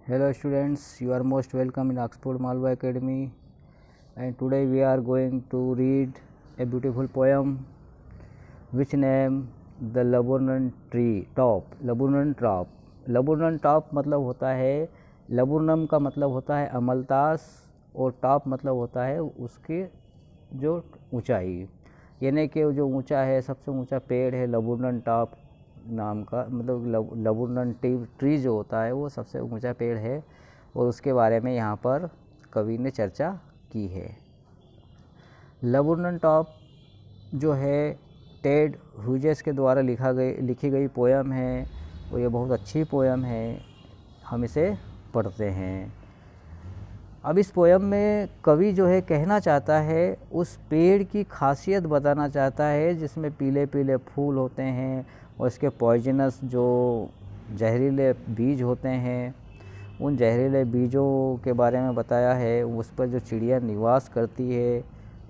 Hello students, you are most welcome in Oxford Malwa Academy, and today we are going to read a beautiful poem which name The Laburnum Tree Top. Laburnum Top. Laburnum Top मतलब होता है, laburnum का मतलब होता है अमलतास और top मतलब होता है उसकी जो ऊंचाई, यानी कि जो ऊंचा है, सबसे ऊंचा पेड़ है laburnum top नाम का, मतलब laburnum ट्री जो होता है वो सबसे ऊंचा पेड़ है और उसके बारे में यहाँ पर कवि ने चर्चा की है। laburnum top जो है टेड ह्यूजेस के द्वारा लिखी गई पोयम है और ये बहुत अच्छी पोयम है, हम इसे पढ़ते हैं। अब इस पोयम में कवि जो है कहना चाहता है, उस पेड़ की खासियत बताना चाहता है जिसमें पीले पीले फूल होते हैं और इसके पॉइजनस जो जहरीले बीज होते हैं, उन जहरीले बीजों के बारे में बताया है। उस पर जो चिड़िया निवास करती है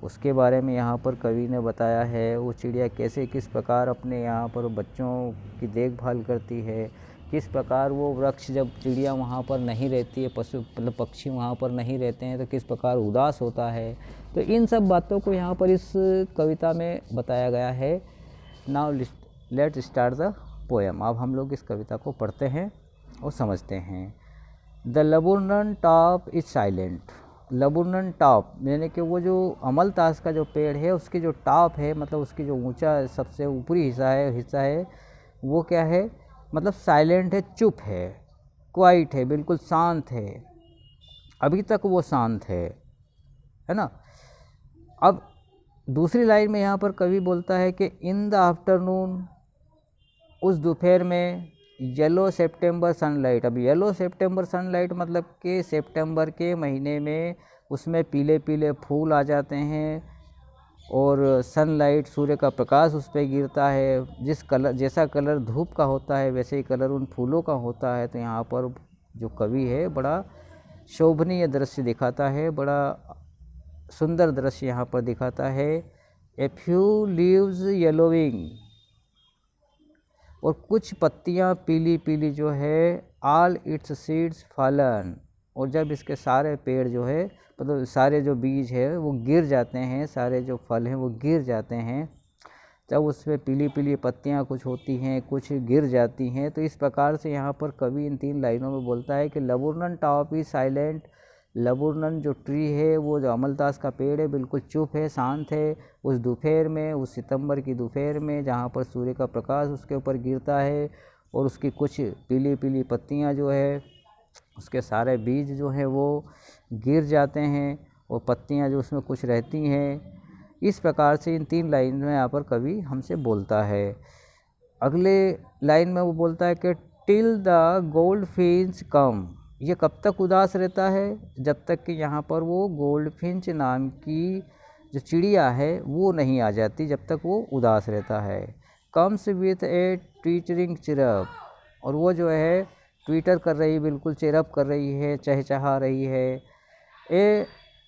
उसके बारे में यहाँ पर कवि ने बताया है। वो चिड़िया कैसे किस प्रकार अपने यहाँ पर बच्चों की देखभाल करती है, किस प्रकार वो वृक्ष, जब चिड़िया वहाँ पर नहीं रहती है, पशु मतलब पक्षी वहाँ पर नहीं रहते हैं तो किस प्रकार उदास होता है। तो इन सब बातों को यहाँ पर इस कविता में बताया गया है। Now let's start the poem. अब हम लोग इस कविता को पढ़ते हैं और समझते हैं। The laburnum top is silent. laburnum top यानी कि वो जो अमलतास का जो पेड़ है उसकी जो टॉप है, मतलब उसकी जो ऊंचा सबसे ऊपरी हिस्सा है वो क्या है, मतलब साइलेंट है, चुप है, क्वाइट है, बिल्कुल शांत है। अभी तक वो शांत है ना। अब दूसरी लाइन में यहाँ पर कवि बोलता है कि इन द आफ्टरनून, उस दोपहर में, येलो सितंबर सनलाइट। अब येलो सितंबर सनलाइट मतलब कि सितंबर के महीने में उसमें पीले पीले फूल आ जाते हैं और सनलाइट, सूर्य का प्रकाश उस पर गिरता है। जैसा कलर धूप का होता है वैसे ही कलर उन फूलों का होता है। तो यहाँ पर जो कवि है बड़ा शोभनीय दृश्य दिखाता है, बड़ा सुंदर दृश्य यहाँ पर दिखाता है। ए फ्यू लीव्स येलोविंग, और कुछ पत्तियाँ पीली पीली जो है, ऑल इट्स सीड्स फॉलन, और जब इसके सारे पेड़ जो है, मतलब सारे जो बीज है वो गिर जाते हैं, सारे जो फल हैं वो गिर जाते हैं, जब उसमें पीली पीली पत्तियाँ कुछ होती हैं, कुछ गिर जाती हैं। तो इस प्रकार से यहाँ पर कवि इन 3 लाइनों में बोलता है कि laburnum top is silent. laburnum जो ट्री है, वो जो अमलतास का पेड़ है, बिल्कुल चुप है, शांत है। उस दोपहर में, उस सितंबर की दोपहर में जहाँ पर सूर्य का प्रकाश उसके ऊपर गिरता है और उसकी कुछ पीली पीली पत्तियाँ जो है, उसके सारे बीज जो हैं वो गिर जाते हैं और पत्तियाँ जो उसमें कुछ रहती हैं। इस प्रकार से इन 3 लाइन में यहाँ पर कवि हमसे बोलता है। अगले लाइन में वो बोलता है कि टिल द गोल्ड फिंच कम। ये कब तक उदास रहता है, जब तक कि यहाँ पर वो गोल्ड फिंच नाम की जो चिड़िया है वो नहीं आ जाती, जब तक वो उदास रहता है। कम्स विथ ए ट्वीटरिंग चिरप, और वो जो है ट्वीटर कर रही, बिल्कुल चिरप कर रही है, चहचहा रही है। A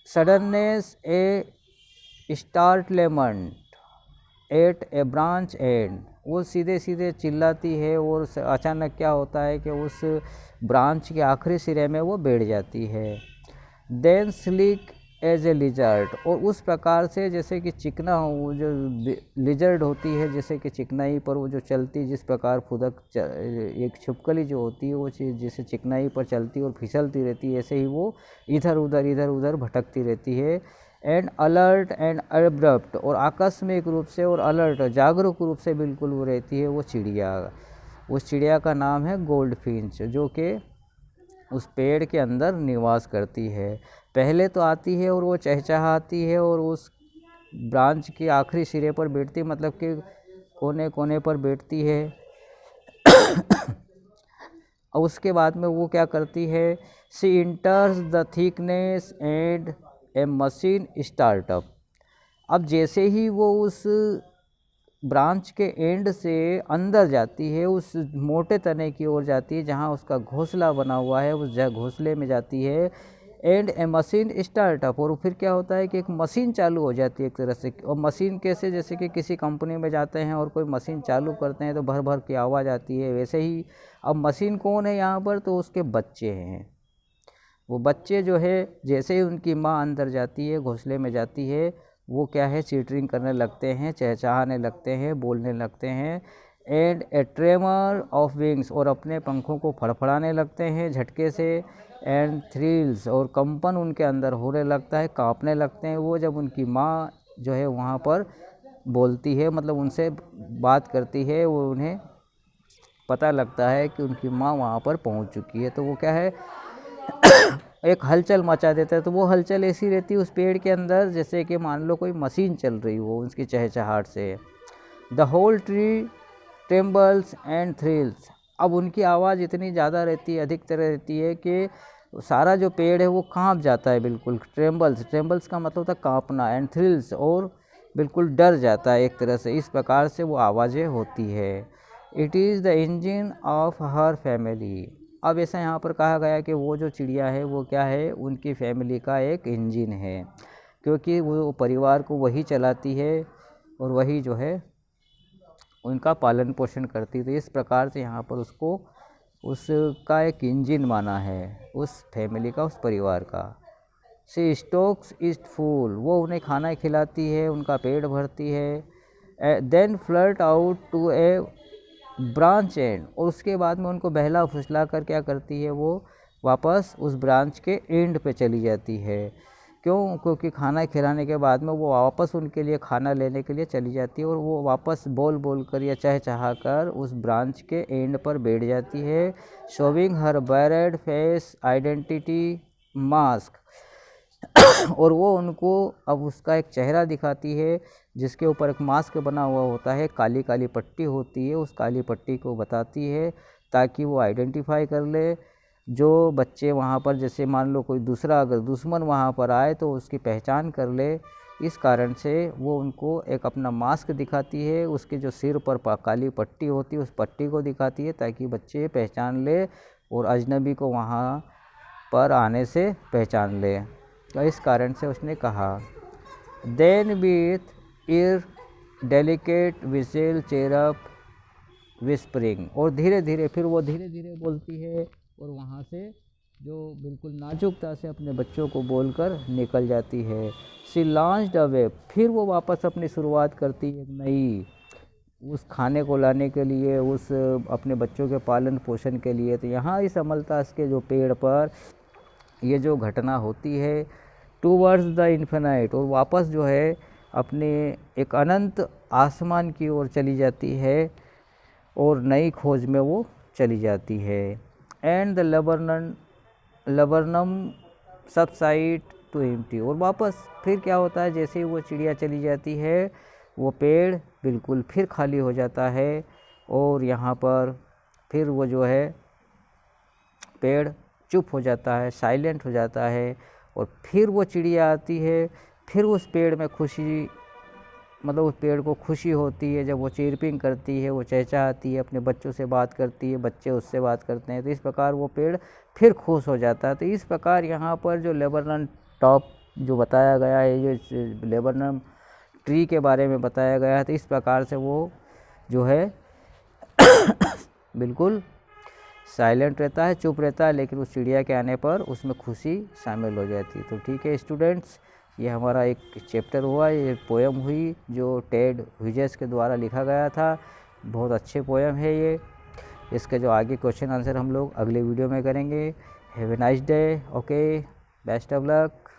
suddenness a startlement at a branch and, वो सीधे सीधे चिल्लाती है और अचानक क्या होता है कि उस ब्रांच के आखिरी सिरे में वो बैठ जाती है। Then sleek as a lizard, और उस प्रकार से जैसे कि चिकना हो, वो जो लिजर्ड होती है, जैसे कि चिकनाई पर वो जो चलती, जिस प्रकार एक छिपकली जो होती है वो चीज़ जैसे चिकनाई पर चलती और फिसलती रहती है, ऐसे ही वो इधर उधर भटकती रहती है। एंड अलर्ट एंड अब्रप्ट, और आकस्मिक रूप से और अलर्ट, जागरूक रूप से बिल्कुल वो रहती है वो चिड़िया। उस चिड़िया का नाम है गोल्ड फिंच, जो कि उस पेड़ के अंदर निवास करती है। पहले तो आती है और वो चहचहाती है और उस ब्रांच के आखिरी सिरे पर बैठती, मतलब कि कोने कोने पर बैठती है। और उसके बाद में वो क्या करती है, she इंटर्स the thickness and A machine startup. अब जैसे ही वो उस ब्रांच के एंड से अंदर जाती है, उस मोटे तने की ओर जाती है जहाँ उसका घोंसला बना हुआ है, उस घोंसले में जाती है। एंड ए मशीन स्टार्टअप, और फिर क्या होता है कि एक मशीन चालू हो जाती है एक तरह से। और मशीन कैसे, जैसे कि किसी कंपनी में जाते हैं और कोई मशीन चालू करते हैं तो भर भर की आवाज़ आती है, वैसे ही अब मशीन कौन है यहाँ पर, तो उसके बच्चे हैं। वो बच्चे जो है जैसे ही उनकी माँ अंदर जाती है, घोंसले में जाती है, वो क्या है चीटरिंग करने लगते हैं, चहचहाने लगते हैं, बोलने लगते हैं। And A tremor of wings, और अपने पंखों को फड़फड़ाने लगते हैं झटके से। एंड थ्रिल्स, और कंपन उनके अंदर होने लगता है, कांपने लगते हैं वो, जब उनकी माँ जो है वहाँ पर बोलती है, मतलब उनसे बात करती है, वो उन्हें पता लगता है कि उनकी माँ वहाँ पर पहुँच चुकी है। तो वो क्या है एक हलचल मचा देता है। तो वो हलचल ऐसी रहती है उस पेड़ के अंदर जैसे कि मान लो कोई मशीन चल रही हो उसकी चहचहाट से। The whole tree trembles and thrills, अब उनकी आवाज़ इतनी ज़्यादा रहती है, अधिकतर रहती है कि सारा जो पेड़ है वो कांप जाता है बिल्कुल। ट्रेम्बल्स का मतलब होता है कांपना, एंड थ्रिल्स, और बिल्कुल डर जाता है एक तरह से। इस प्रकार से वो आवाज़ें होती है। It is the engine of her family. अब ऐसा यहाँ पर कहा गया कि वो जो चिड़िया है वो क्या है, उनकी फैमिली का एक इंजन है, क्योंकि वो परिवार को वही चलाती है और वही जो है उनका पालन पोषण करती है। तो इस प्रकार से यहाँ पर उसको उसका एक इंजन माना है, उस फैमिली का, उस परिवार का। सी स्टोक्स इज फूल, वो उन्हें खाना खिलाती है, उनका पेट भरती है। Then flirt out to a branch and, और उसके बाद में उनको बहला फुसला कर क्या करती है, वो वापस उस ब्रांच के एंड पे चली जाती है। क्यों? क्योंकि खाना खिलाने के बाद में वो वापस उनके लिए खाना लेने के लिए चली जाती है, और वो वापस बोल बोल कर या चहचहा कर उस ब्रांच के एंड पर बैठ जाती है। शोविंग हर बैरेड फेस आइडेंटिटी मास्क, और वो उनको अब उसका एक चेहरा दिखाती है जिसके ऊपर एक मास्क बना हुआ होता है, काली काली पट्टी होती है, उस काली पट्टी को बताती है ताकि वो आइडेंटिफाई कर ले। जो बच्चे वहाँ पर, जैसे मान लो कोई दूसरा अगर दुश्मन वहाँ पर आए तो उसकी पहचान कर ले। इस कारण से वो उनको एक अपना मास्क दिखाती है, उसके जो सिर पर काली पट्टी होती है उस पट्टी को दिखाती है ताकि बच्चे पहचान ले और अजनबी को वहाँ पर आने से पहचान ले। तो इस कारण से उसने कहा, then with ear delicate vigil chirrup whispering, और धीरे धीरे फिर वो धीरे धीरे बोलती है और वहाँ से जो बिल्कुल नाजुकता से अपने बच्चों को बोलकर निकल जाती है। सी लॉन्च्ड अवे, फिर वो वापस अपनी शुरुआत करती है एक नई, उस खाने को लाने के लिए, उस अपने बच्चों के पालन पोषण के लिए। तो यहाँ इस अमलतास के जो पेड़ पर ये जो घटना होती है, टूवर्ड्स द इन्फिनाइट, और वापस जो है अपने एक अनंत आसमान की ओर चली जाती है और नई खोज में वो चली जाती है। And the laburnum subside to empty, और वापस फिर क्या होता है, जैसे ही वो चिड़िया चली जाती है वो पेड़ बिल्कुल फिर खाली हो जाता है, और यहाँ पर फिर वो जो है पेड़ चुप हो जाता है, साइलेंट हो जाता है। और फिर वो चिड़िया आती है, फिर उस पेड़ में खुशी, मतलब उस पेड़ को खुशी होती है जब वो चीरपिंग करती है, वो चहचहाती है, अपने बच्चों से बात करती है, बच्चे उससे बात करते हैं। तो इस प्रकार वो पेड़ फिर खुश हो जाता है। तो इस प्रकार यहाँ पर जो लेबनन टॉप जो बताया गया है, जो लेबनन ट्री के बारे में बताया गया है, तो इस प्रकार से वो जो है बिल्कुल साइलेंट रहता है, चुप रहता है, लेकिन उस चिड़िया के आने पर उसमें खुशी शामिल हो जाती है। तो ठीक है स्टूडेंट्स, ये हमारा एक चैप्टर हुआ, ये पोएम हुई जो टेड ह्यूजेस के द्वारा लिखा गया था। बहुत अच्छे पोएम है ये। इसके जो आगे क्वेश्चन आंसर हम लोग अगले वीडियो में करेंगे। Have a nice day, okay, best of luck.